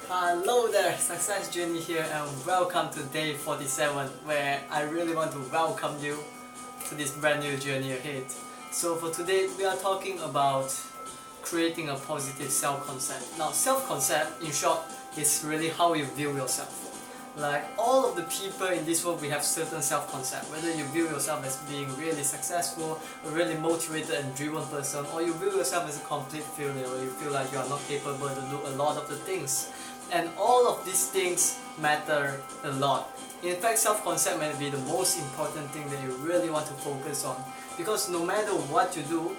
Hello there, Success Journey here, and welcome to day 47, where I really want to welcome you to this brand new journey ahead. So for today we are talking about creating a positive self-concept. Now self-concept in short is really how you view yourself. Like all of the people in this world, we have certain self-concept. Whether you view yourself as being really successful, a really motivated and driven person, or you view yourself as a complete failure, or you feel like you are not capable to do a lot of the things. And all of these things matter a lot. In fact, self-concept may be the most important thing that you really want to focus on. Because no matter what you do,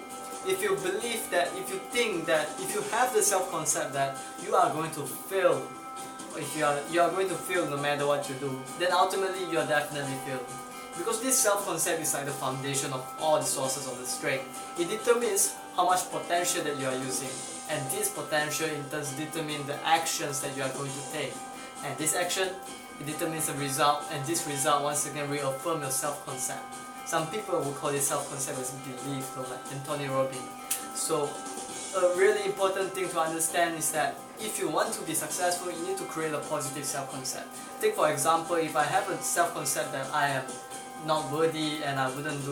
if you believe that, if you think that, if you have the self-concept that you are going to fail, if you are going to fail no matter what you do, then ultimately you are definitely failing. Because this self-concept is like the foundation of all the sources of the strength. It determines how much potential that you are using, and this potential in turn determines the actions that you are going to take. And this action, it determines the result, and this result once again reaffirms your self-concept. Some people will call this self-concept as belief, like Anthony Robbins. So a really important thing to understand is that if you want to be successful, you need to create a positive self-concept. Take for example, if I have a self-concept that I am not worthy and I wouldn't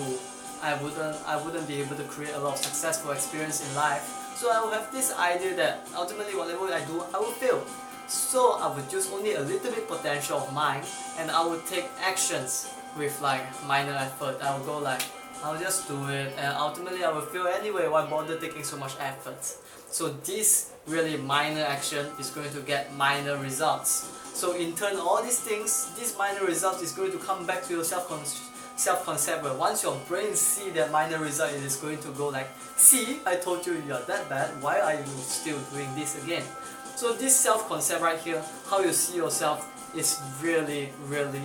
be able to create a lot of successful experience in life, so I will have this idea that ultimately whatever I do, I will fail. So I would use only a little bit potential of mine, and I would take actions with like minor effort. I will go like, I'll just do it, and ultimately I will fail anyway. Why bother taking so much effort? So this really minor action is going to get minor results. So in turn, all these things, these minor results is going to come back to your self-concept, where once your brain see that minor result, it is going to go like, see, I told you you are that bad, why are you still doing this again? So this self-concept right here, how you see yourself, is really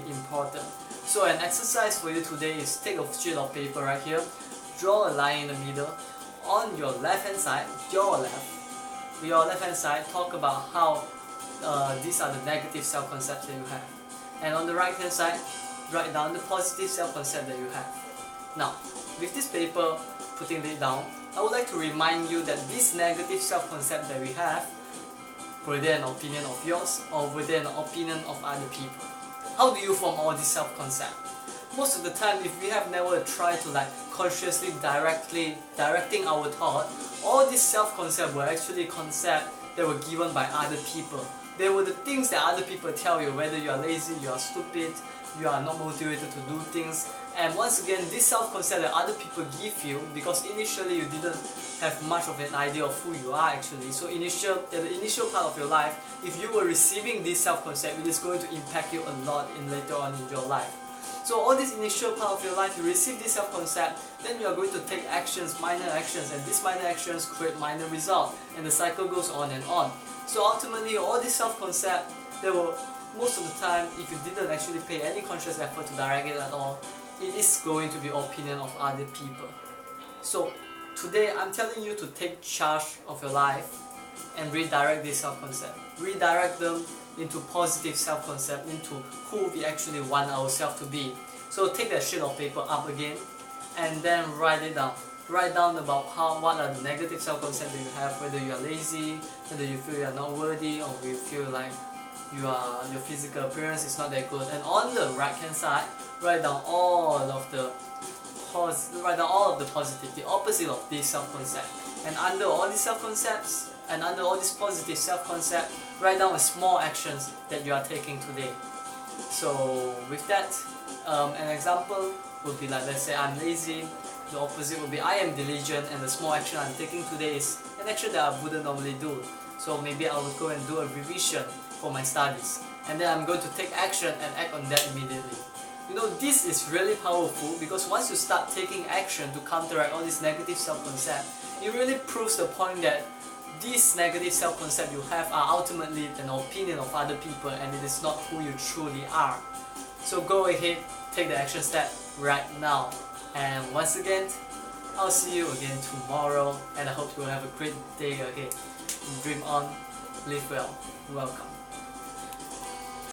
important. So an exercise for you today is take a sheet of paper right here, draw a line in the middle. On your left hand side, your left hand side, talk about how these are the negative self-concepts that you have. And on the right hand side, write down the positive self-concept that you have. Now, with this paper, putting it down, I would like to remind you that this negative self-concept that we have, whether an opinion of yours or whether an opinion of other people. How do you form all this self-concept? Most of the time, if we have never tried to like consciously directing our thought, all this self-concept were actually concepts that were given by other people. They were the things that other people tell you, whether you are lazy, you are stupid, you are not motivated to do things. And once again, this self-concept that other people give you, because initially you didn't have much of an idea of who you are actually. So at the initial part of your life, if you were receiving this self-concept, it is going to impact you a lot later on in your life. So all this initial part of your life, you receive this self-concept, then you are going to take actions, minor actions, and these minor actions create minor results, and the cycle goes on and on. So ultimately, all this self-concept, they will, most of the time, if you didn't actually pay any conscious effort to direct it at all, it is going to be opinion of other people. So today, I'm telling you to take charge of your life and redirect this self-concept. Redirect them into positive self-concept, into who we actually want ourselves to be. So take that sheet of paper up again and then write it down. Write down about what are the negative self-concepts that you have, whether you are lazy, whether you feel you are not worthy, or you feel like your physical appearance is not that good. And on the right hand side, write down all of the positive, the opposite of this self-concept. And under all these self-concepts, and under all this positive self-concept, write down small actions that you are taking today. So with that, an example would be like, let's say I'm lazy, the opposite would be I am diligent, and the small action I'm taking today is an action that I wouldn't normally do. So maybe I would go and do a revision for my studies, and then I'm going to take action and act on that immediately. You know, this is really powerful, because once you start taking action to counteract all this negative self-concept, it really proves the point that these negative self-concept you have are ultimately an opinion of other people, and it is not who you truly are. So go ahead, take the action step right now. And once again, I'll see you again tomorrow, and I hope you will have a great day ahead. Dream on, live well. Welcome.